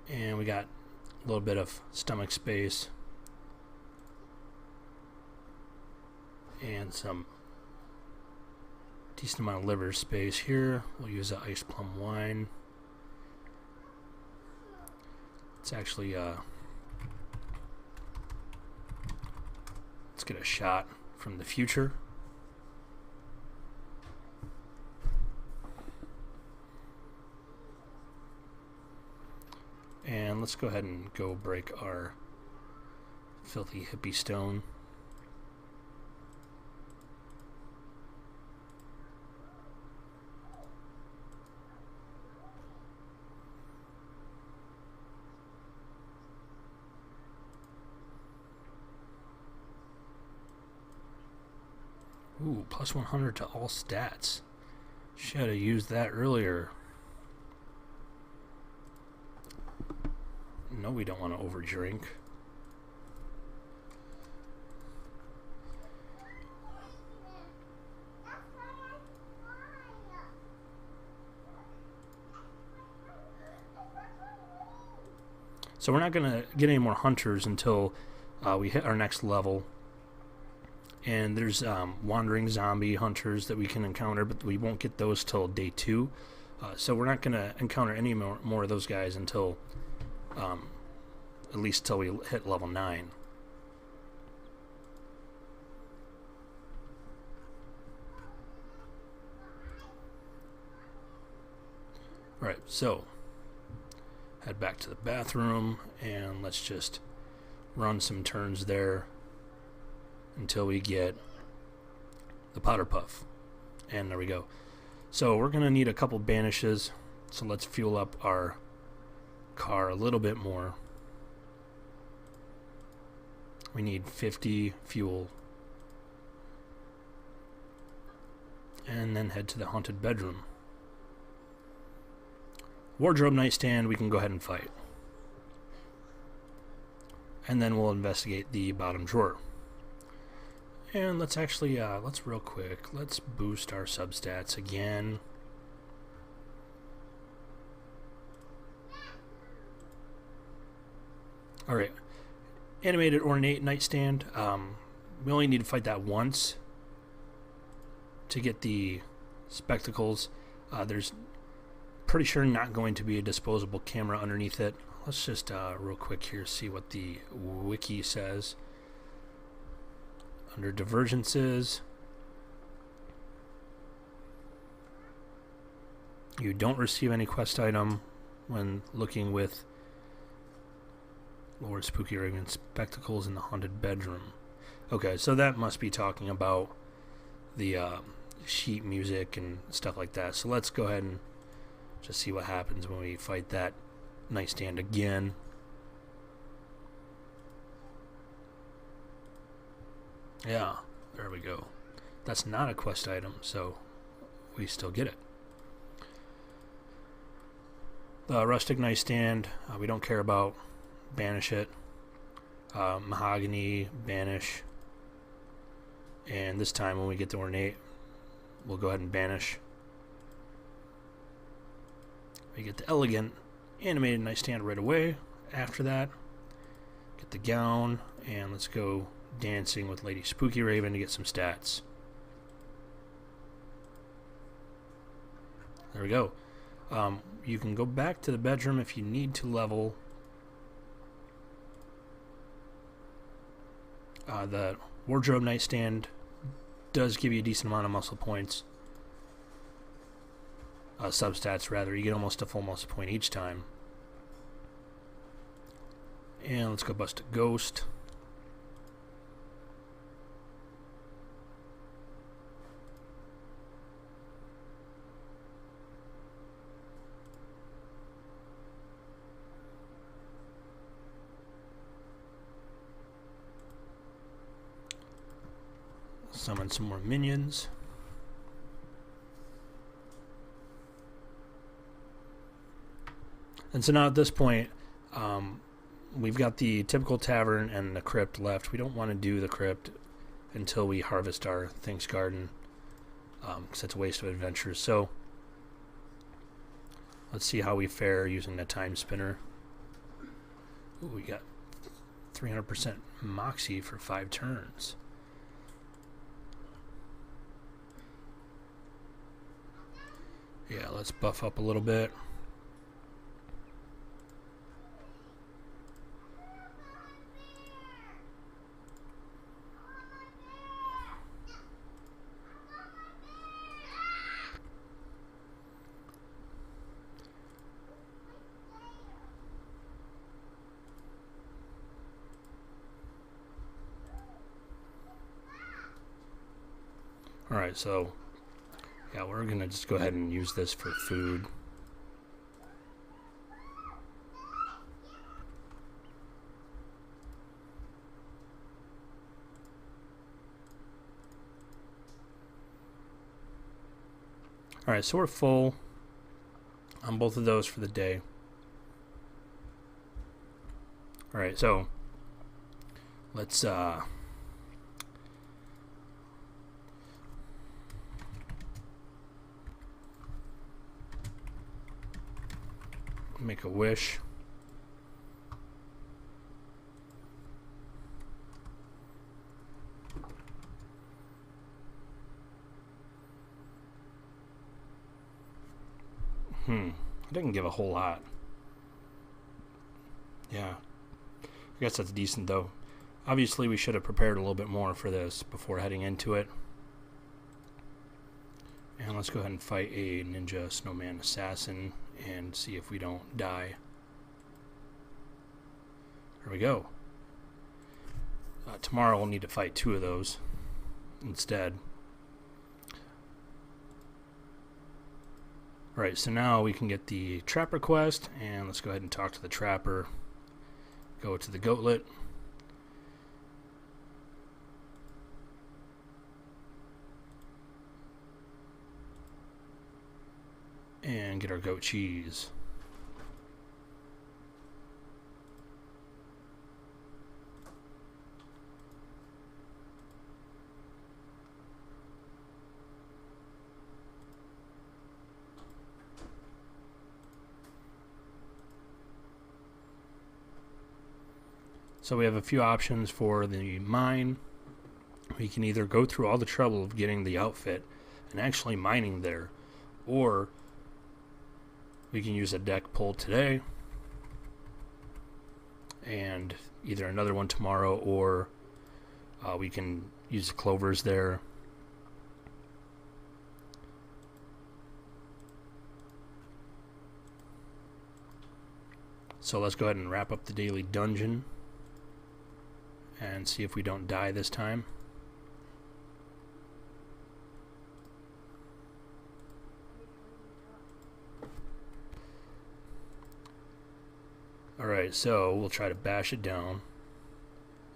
And we got a little bit of stomach space. And some decent amount of liver space here. We'll use the ice plum wine. It's actually let's get a shot from the future. And let's go ahead and go break our filthy hippie stone. Ooh, plus 100 to all stats. Should have used that earlier. No, we don't want to overdrink. So we're not going to get any more hunters until we hit our next level. And there's wandering zombie hunters that we can encounter, but we won't get those till day 2. So we're not going to encounter any more of those guys until at least till we hit level 9. Alright, so head back to the bathroom and let's just run some turns there until we get the powder puff. And there we go. So we're going to need a couple banishes, so let's fuel up our car a little bit more. We need 50 fuel. And then head to the haunted bedroom. Wardrobe nightstand, we can go ahead and fight. And then we'll investigate the bottom drawer. And let's actually, let's real quick, let's boost our substats again. Alright, animated ornate nightstand. We only need to fight that once to get the spectacles. There's pretty sure not going to be a disposable camera underneath it. Let's just real quick here see what the wiki says. Under divergences, You don't receive any quest item when looking with Lord Spooky Raven spectacles in the haunted bedroom. Okay, so that must be talking about the sheet music and stuff like that. So let's go ahead and just see what happens when we fight that nightstand again. Yeah, there we go. That's not a quest item, so we still get it. The rustic nightstand, we don't care about. Banish it. Mahogany, banish. And this time when we get to ornate, we'll go ahead and banish. We get the elegant animated nightstand right away. After that, get the gown, and let's go dancing with Lady Spooky Raven to get some stats. There we go. You can go back to the bedroom if you need to level. The wardrobe nightstand does give you a decent amount of muscle points. Substats, rather. You get almost a full muscle point each time. And let's go bust a ghost. Summon some more minions. And so now at this point, we've got the typical tavern and the crypt left. We don't want to do the crypt until we harvest our Thanks Garden, because it's a waste of adventures. So let's see how we fare using the time spinner. Ooh, we got 300% Moxie for 5 turns. Yeah, let's buff up a little bit. Alright, so yeah, we're gonna just go ahead and use this for food. Alright, so we're full on both of those for the day. Alright, so let's make a wish. I didn't give a whole lot. Yeah. I guess that's decent though. Obviously we should have prepared a little bit more for this before heading into it. And let's go ahead and fight a ninja snowman assassin and see if we don't die. There we go. Tomorrow we'll need to fight 2 of those instead. Alright, so now we can get the trapper quest, and let's go ahead and talk to the trapper. Go to the goatlet. And get our goat cheese. So we have a few options for the mine. We can either go through all the trouble of getting the outfit and actually mining there, or we can use a deck pull today and either another one tomorrow, or we can use the clovers there. So let's go ahead and wrap up the daily dungeon and see if we don't die this time. Alright, so we'll try to bash it down.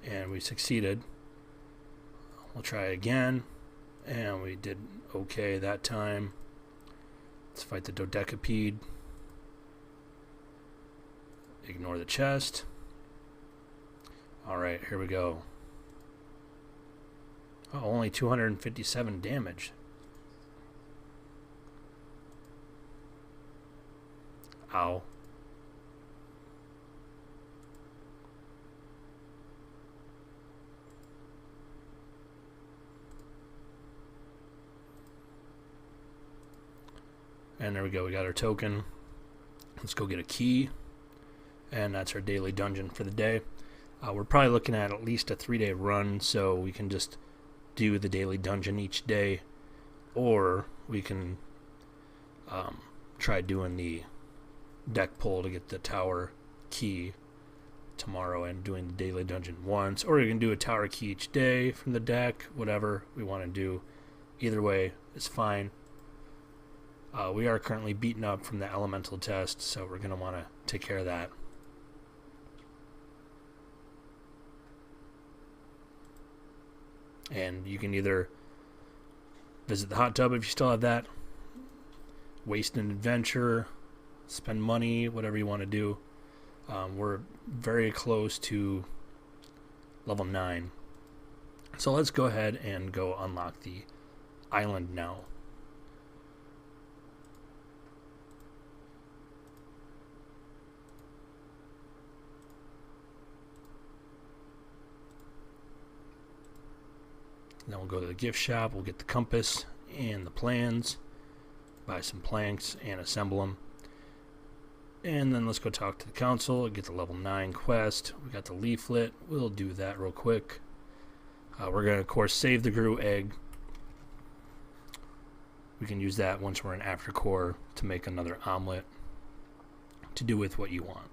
And we succeeded. We'll try again. And we did okay that time. Let's fight the dodecapede. Ignore the chest. Alright, here we go. Oh, only 257 damage. Ow. And there we go, we got our token. Let's go get a key. And that's our daily dungeon for the day. We're probably looking at least a 3-day run, so we can just do the daily dungeon each day. Or we can try doing the deck pull to get the tower key tomorrow and doing the daily dungeon once. Or you can do a tower key each day from the deck, whatever we want to do. Either way is fine. We are currently beaten up from the elemental test, so we're going to want to take care of that. And you can either visit the hot tub if you still have that, waste an adventure, spend money, whatever you want to do. We're very close to level 9. So let's go ahead and go unlock the island now. Then we'll go to the gift shop, we'll get the compass and the plans, buy some planks and assemble them. And then let's go talk to the council, get the level 9 quest. We got the leaflet, we'll do that real quick. We're going to, of course, save the Gru egg. We can use that once we're in Aftercore to make another omelet to do with what you want.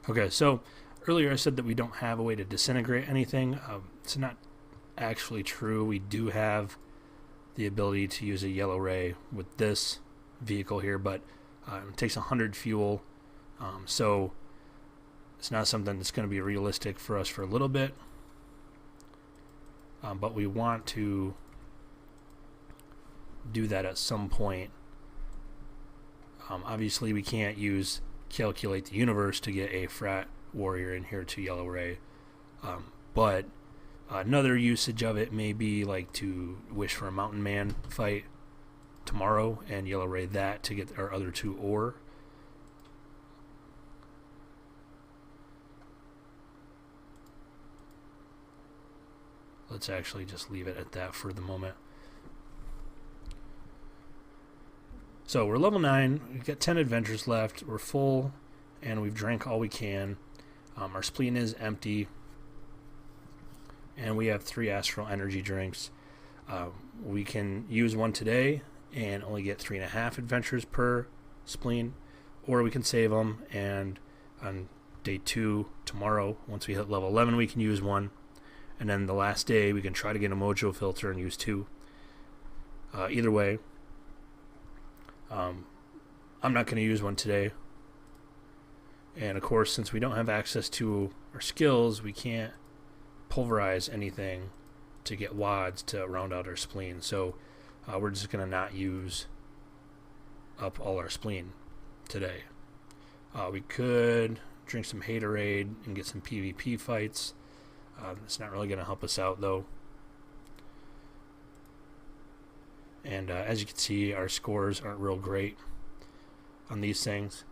Okay, so earlier I said that we don't have a way to disintegrate anything. It's not actually true. We do have the ability to use a yellow ray with this vehicle here, but it takes 100 fuel, so it's not something that's going to be realistic for us for a little bit. But we want to do that at some point. Obviously, we can't use Calculate the Universe to get a frat warrior in here to yellow ray, but another usage of it may be like to wish for a mountain man fight tomorrow and yellow ray that to get our other 2 ore. Let's actually just leave it at that for the moment. So we're level 9, we've got 10 adventures left, we're full, and we've drank all we can. Our spleen is empty, and we have 3 astral energy drinks. We can use one today and only get 3.5 adventures per spleen, or we can save them, and on day 2, tomorrow, once we hit level 11, we can use one, and then the last day we can try to get a mojo filter and use 2. Either way, I'm not going to use one today. And of course, since we don't have access to our skills, we can't pulverize anything to get wads to round out our spleen. So we're just going to not use up all our spleen today. We could drink some Haterade and get some PvP fights. It's not really going to help us out though. And as you can see, our scores aren't real great on these things.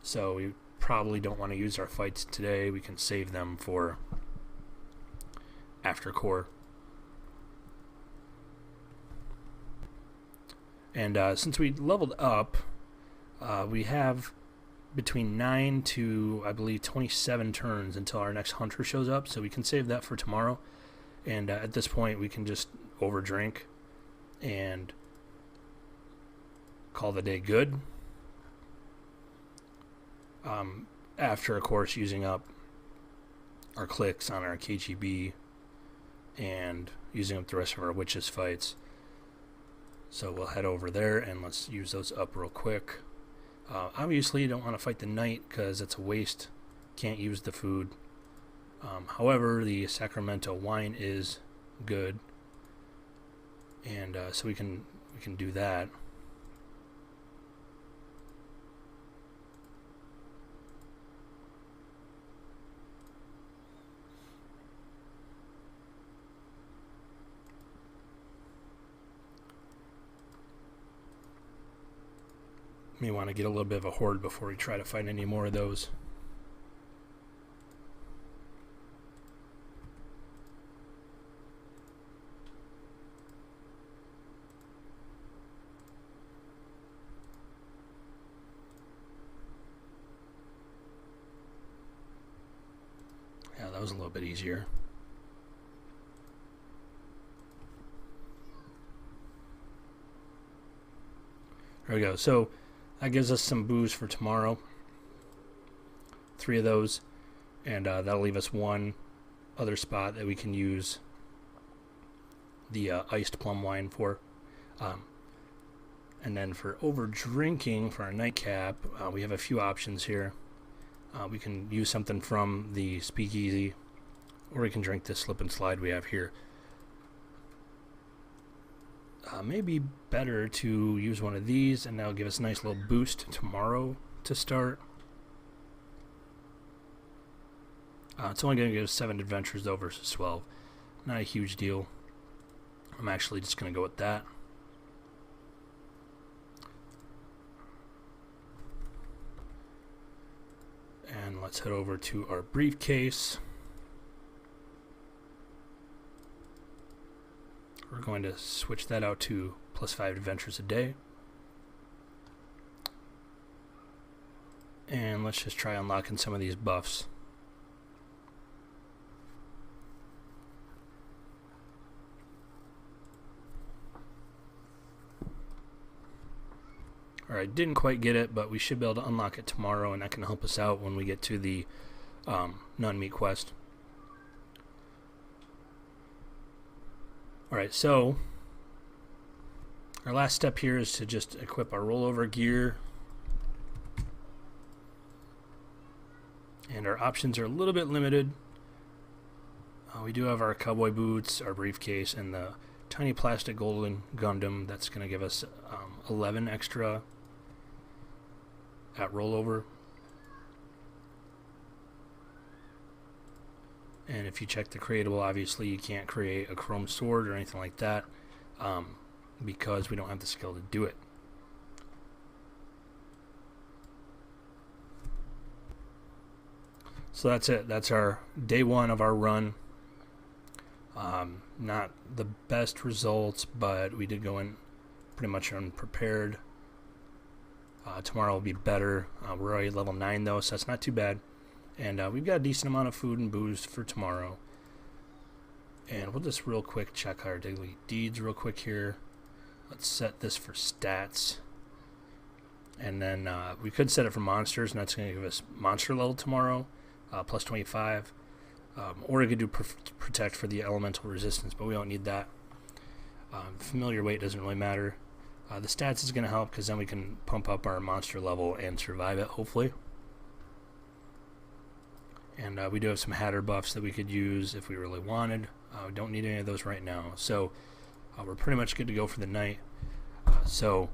So we probably don't want to use our fights today. We can save them for Aftercore. And since we leveled up, we have between 9 to, I believe, 27 turns until our next hunter shows up, so we can save that for tomorrow. And at this point, we can just overdrink and call the day good. After, of course, using up our clicks on our KGB and using up the rest of our witches fights. So we'll head over there and let's use those up real quick. Obviously, you don't want to fight the night because it's a waste. Can't use the food. However, the Sacramento wine is good, and so we can do that. May want to get a little bit of a horde before we try to find any more of those. Yeah, that was a little bit easier. There we go. So that gives us some booze for tomorrow. 3 of those. And that'll leave us one other spot that we can use the iced plum wine for. And then for over drinking, for our nightcap, we have a few options here. We can use something from the speakeasy, or we can drink this slip and slide we have here. Maybe better to use one of these, and that'll give us a nice little boost tomorrow to start. It's only going to give us 7 adventures though versus 12. Not a huge deal. I'm actually just going to go with that. And let's head over to our briefcase. We're going to switch that out to +5 adventures a day. And let's just try unlocking some of these buffs. Alright, didn't quite get it, but we should be able to unlock it tomorrow, and that can help us out when we get to the non-meat quest. Alright, so our last step here is to just equip our rollover gear. And our options are a little bit limited. We do have our cowboy boots, our briefcase, and the tiny plastic golden Gundam. That's going to give us 11 extra at rollover. And if you check the creatable, obviously you can't create a chrome sword or anything like that because we don't have the skill to do it. So that's it. That's our day 1 of our run. Not the best results, but we did go in pretty much unprepared. Tomorrow will be better. We're already level 9 though, so that's not too bad. And we've got a decent amount of food and booze for tomorrow. And we'll just real quick check our daily deeds real quick here. Let's set this for stats. And then we could set it for monsters, and that's going to give us monster level tomorrow, plus 25. Or we could do protect for the elemental resistance, but we don't need that. Familiar weight doesn't really matter. The stats is going to help because then we can pump up our monster level and survive it, hopefully. And we do have some Hatter buffs that we could use if we really wanted. We don't need any of those right now. So we're pretty much good to go for the night. So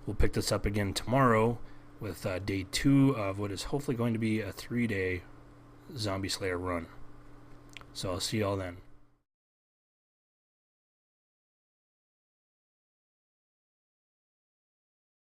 we'll pick this up again tomorrow with day 2 of what is hopefully going to be a 3-day Zombie Slayer run. So I'll see y'all then.